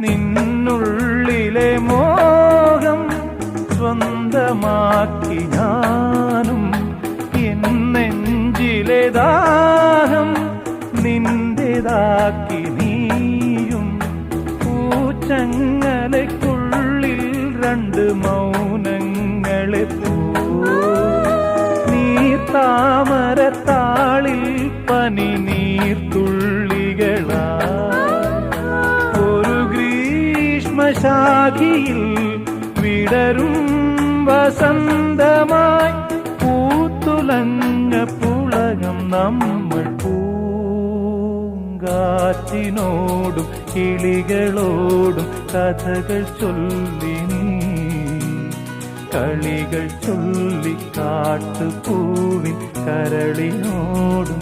നിന്നുള്ളിലെ മോഹം സ്വന്തമാക്കി ഞാനും, എൻ നെഞ്ചിലെ ദാഹം നിന്റേതാക്കി നീയും. പൂച്ചങ്ങലയ്ക്കുള്ളിൽ രണ്ട് മൗനങ്ങളെ താമരത്താളിൽ പനി നീർത്തുള്ളികളാ. ഒരു ഗ്രീഷ്മശാഖിയിൽ വിടരും വസന്തമായി പൂത്തുലഞ്ഞ പുളകം നമ്മൾ. പൂങ്കാറ്റിനോടും കിളികളോടും കഥകൾ ചൊല്ലി നീ, കളികൾ ചൊല്ലി കാട്ടുപൂവിൻ കരളിനോടും.